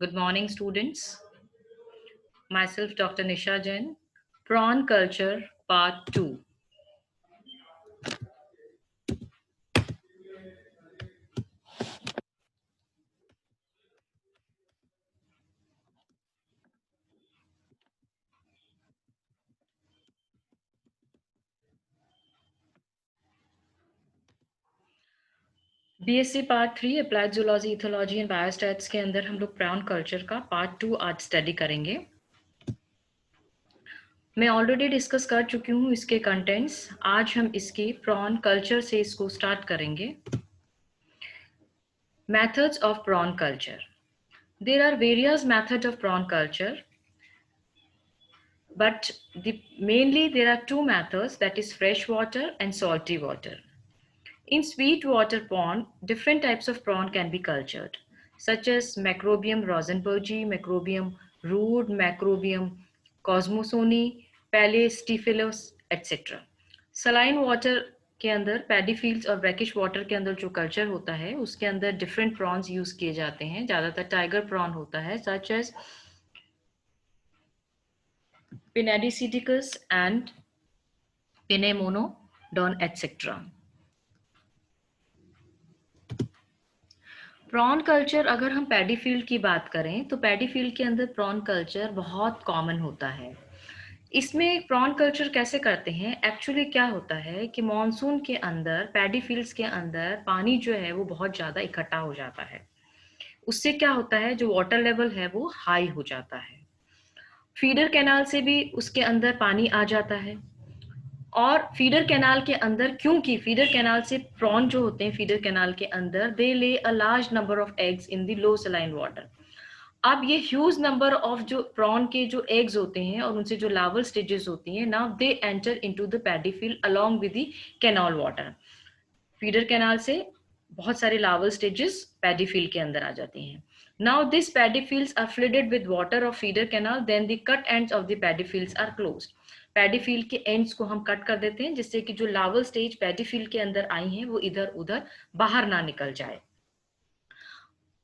Good morning, students. Myself, Dr. Nisha Jain. Prawn Culture, Part 2. BSc Part 3 applied zoology ethology and biostats के अंदर हम लोग prawn culture का part 2 आज study करेंगे। मैं ऑलरेडी डिस्कस कर चुकी हूँ इसके कंटेंट्स। आज हम इसकी प्रॉन कल्चर से इसको स्टार्ट करेंगे। Methods of prawn culture. There are various methods of prawn culture, but mainly there are two methods, that is fresh water and salty water. In sweetwater pond, different types of prawn can be cultured, such as Macrobium rosenbergi, Macrobium rude, Macrobium cosmosoni, Palaestiphilus, etc. Saline water के अंदर paddy fields और brackish water के अंदर जो culture होता है उसके अंदर डिफरेंट प्रॉन्स यूज किए जाते हैं। ज़्यादातर टाइगर प्रॉन होता है, such as Pinadicidicus and Pinemonodon, etc. Prawn culture, अगर हम पैडी फील्ड की बात करें तो पैडी फील्ड के अंदर प्रॉन कल्चर बहुत कॉमन होता है। इसमें प्रॉन कल्चर कैसे करते हैं? एक्चुअली क्या होता है कि मॉनसून के अंदर पैडी फील्ड्स के अंदर पानी जो है वो बहुत ज़्यादा इकट्ठा हो जाता है। उससे क्या होता है, जो वाटर लेवल है वो हाई हो जाता है। फीडर कैनाल से भी उसके अंदर पानी आ जाता है। और फीडर कैनाल के अंदर, क्योंकि फीडर कैनाल से प्रॉन जो होते हैं फीडर कैनाल के अंदर, दे ले a large number of eggs in the low saline water. अब ये ह्यूज नंबर ऑफ जो प्रॉन के जो एग्स होते हैं और उनसे जो लार्वल स्टेजेस होती हैं, now they enter into the paddy field along with the canal water. Feeder canal से बहुत सारे लार्वल स्टेजेस पैडी फील्ड के अंदर आ जाती हैं। Now this paddy fields are flooded with water of feeder canal, then the cut ends of the paddy fields are closed. Paddy field के ends को हम कट कर देते हैं जिससे कि जो लार्वल स्टेज पैडी फील्ड के अंदर आई हैं वो इधर उधर बाहर ना निकल जाए।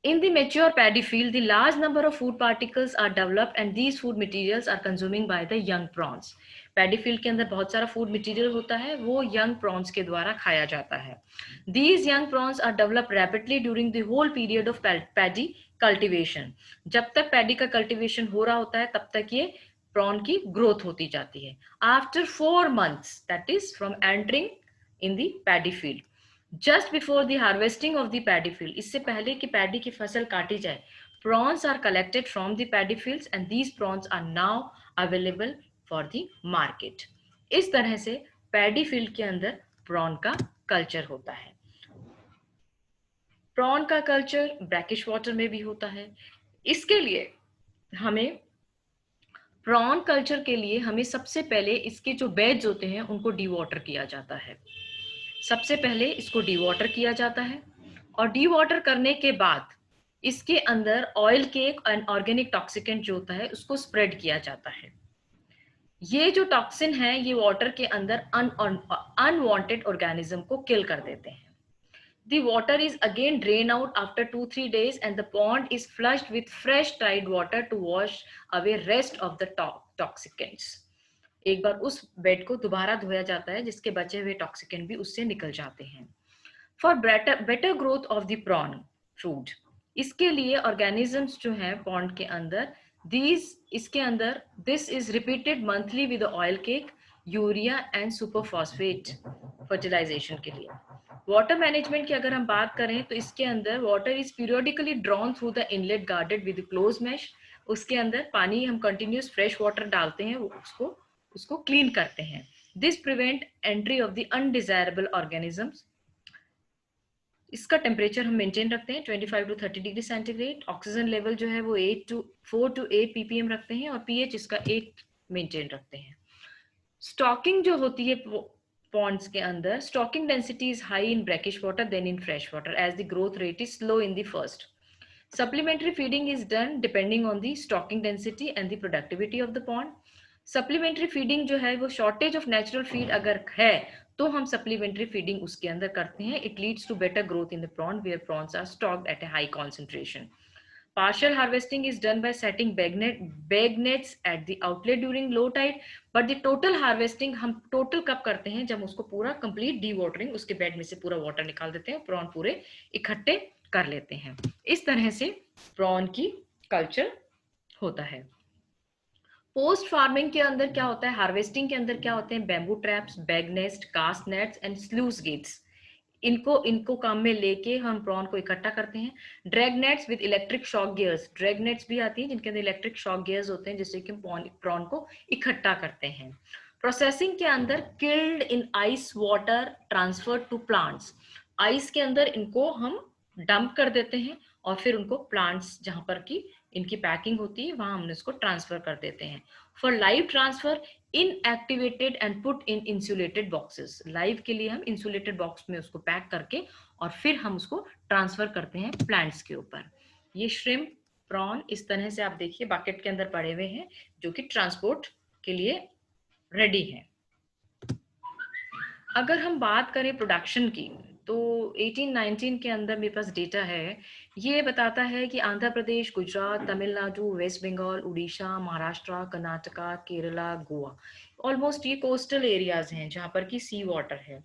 In the mature paddy field, the large number of food particles are developed and these food materials are consuming by the young prawns. Paddy field के अंदर बहुत सारा फूड मटेरियल होता है, वो यंग प्रॉन्स के द्वारा खाया जाता है। These young prawns are developed rapidly during the whole period of paddy cultivation. जब तक पैडी का कल्टीवेशन हो रहा होता है तब तक ये प्रॉन की ग्रोथ होती जाती है। After 4 months, that is from entering in the paddy field, just before the harvesting of the paddy field, इससे पहले कि पैडी की फसल काटी जाए, prawns are collected from the paddy fields and these prawns are now available for the market. इस तरह से पैडी फील्ड के अंदर प्रॉन का कल्चर होता है। प्रॉन का कल्चर ब्रैकिश वाटर में भी होता है। इसके लिए हमें प्रॉन कल्चर के लिए हमें सबसे पहले इसके जो बेड्स होते हैं उनको डी वाटर किया जाता है। सबसे पहले इसको डी वाटर किया जाता है और डी वाटर करने के बाद इसके अंदर oil cake and organic toxicant जो होता है उसको स्प्रेड किया जाता है। ये जो टॉक्सिन है ये वाटर के अंदर अनवांटेड ऑर्गेनिज्म को किल कर देते हैं। The water is again drained out after 2-3 days and the pond is flushed with fresh tide water to wash away rest of the toxicants. एक बार उस बेड को दोबारा धोया जाता है जिसके बचे हुए टॉक्सिकेंट भी उससे निकल जाते हैं। For better growth of the prawn food, इसके लिए ऑर्गेनिजम्स जो हैं पॉन्ड के अंदर, इसके अंदर this is repeated monthly with oil cake, urea and superphosphate fertilization के लिए। वाटर मैनेजमेंट की अगर हम बात करें तो इसके अंदर water is periodically drawn through the inlet guarded with close mesh. उसके अंदर पानी हम कंटिन्यूस फ्रेश वाटर डालते हैं, उसको क्लीन करते हैं। This prevent entry of the undesirable organisms. इसका टेम्परेचर हम मेंटेन रखते हैं 25 to 30 degree centigrade. Oxygen level जो है वो 4 to 8 ppm रखते हैं और पीएच इसका 8 मेंटेन रखते हैं। स्टॉकिंग जो होती है पॉन्ड्स के अंदर, stocking density is high in brackish water than in fresh water as the growth rate is slow in the first. Supplementary feeding is done depending on the stocking density and the productivity of the pond. Supplementary feeding जो है वो shortage of natural feed अगर है तो हम supplementary feeding उसके अंदर करते हैं। It leads to better growth in the prawn where prawns are stocked at a high concentration. Partial harvesting is done by setting bag nets at the outlet during low tide, but the total harvesting हम total कब करते हैं, जब उसको पूरा complete dewatering, उसके bed में से पूरा वाटर निकाल देते हैं, प्रॉन पूरे इकट्ठे कर लेते हैं। इस तरह से प्रॉन की कल्चर होता है। पोस्ट फार्मिंग के अंदर क्या होता है, हार्वेस्टिंग के अंदर क्या होते हैं, bamboo traps, bag net, cast nets and sluice gates, इनको काम में लेके हम प्रॉन को इकट्ठा करते हैं। Drag nets with electric shock gears, drag nets भी आती हैं जिनके अंदर इलेक्ट्रिक शॉक गियर्स होते हैं, जिससे कि हम प्रॉन को इकट्ठा करते हैं। प्रोसेसिंग के अंदर killed in ice water transfer to plants, ice के अंदर इनको हम डंप कर देते हैं और फिर उनको प्लांट्स जहां पर की इनकी पैकिंग होती है वहां हम इसको ट्रांसफर कर देते हैं। For live transfer inactivated and put in insulated boxes, live के लिए हम इंसुलेटेड बॉक्स में उसको पैक करके और फिर हम उसको ट्रांसफर करते हैं प्लांट्स के ऊपर। ये श्रिम्प प्रॉन इस तरह से आप देखिए बकेट के अंदर पड़े हुए हैं जो कि ट्रांसपोर्ट के लिए रेडी है। अगर हम बात करें प्रोडक्शन की तो 1819 के अंदर मेरे पास डेटा है, ये बताता है कि आंध्र प्रदेश, गुजरात, तमिलनाडु, वेस्ट बंगाल, उड़ीसा, महाराष्ट्र, कर्नाटका, केरला, गोवा, ऑलमोस्ट ये कोस्टल एरियाज हैं जहाँ पर की सी वाटर है।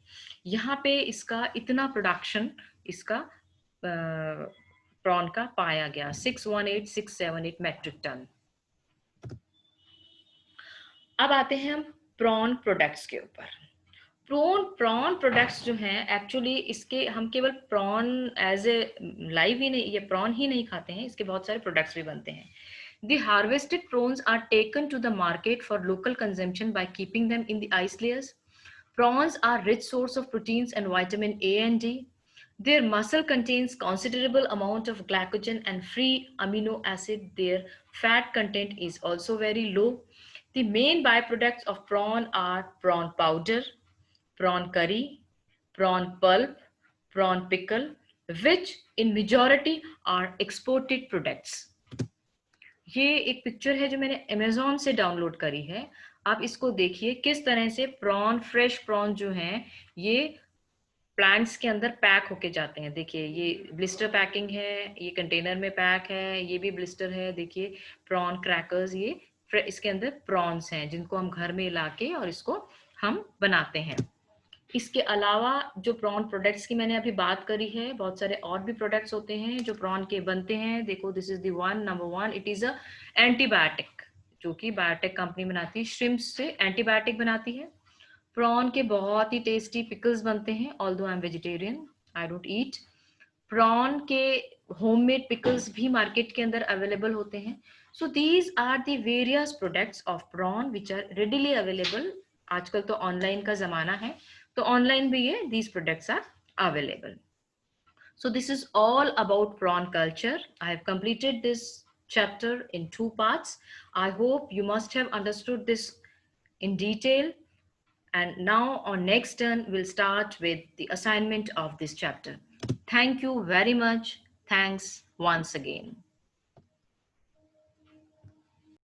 यहाँ पे इसका इतना प्रोडक्शन इसका प्रॉन का पाया गया 618,678 मैट्रिक टन। अब आते हैं हम प्रॉन प्रोडक्ट्स के ऊपर। प्रॉन प्रोडक्ट्स जो हैं एक्चुअली इसके हम केवल प्रॉन एज ए लाइव ही नहीं, ये प्रॉन ही नहीं खाते हैं, इसके बहुत सारे प्रोडक्ट्स भी बनते हैं। The harvested prawns are taken to the market for local consumption by keeping them in the ice layers. Prawns are rich source of proteins and vitamin A and D. Their muscle contains considerable amount of glycogen and free amino acid. Their fat content is also very low. The main byproducts of prawn are prawn powder, prawn curry, prawn pulp, prawn pickle, which in majority are exported products. ये एक picture है जो मैंने Amazon से download करी है, आप इसको देखिए किस तरह से प्रॉन, फ्रेश प्रॉन जो हैं ये प्लांट्स के अंदर पैक होके जाते हैं। देखिए ये ब्लिस्टर पैकिंग है, ये कंटेनर में पैक है, ये भी ब्लिस्टर है। देखिए प्रॉन क्रैकर्स, ये इसके अंदर प्रॉन्स हैं जिनको हम घर में लाके और इसको हम बनाते हैं। इसके अलावा जो प्रॉन प्रोडक्ट्स की मैंने अभी बात करी है, बहुत सारे और भी प्रोडक्ट्स होते हैं जो प्रॉन के बनते हैं। देखो this is the one, number 1, it is a antibiotic, जो कि बायोटेक कंपनी बनाती है, श्रिम्प्स से एंटीबायोटिक बनाती है। प्रॉन के बहुत ही टेस्टी पिकल्स बनते हैं, although I am vegetarian, I don't eat. Prawn के होममेड पिकल्स भी मार्केट के अंदर अवेलेबल होते हैं। So these are the various products of prawn which are readily available. आजकल तो ऑनलाइन का जमाना है, तो ऑनलाइन भी ये these products are available. So this is all about prawn culture. I have completed this chapter in 2 parts. I hope you must have understood this in detail. And now on next turn, we'll start with the assignment of this chapter. Thank you very much. Thanks once again.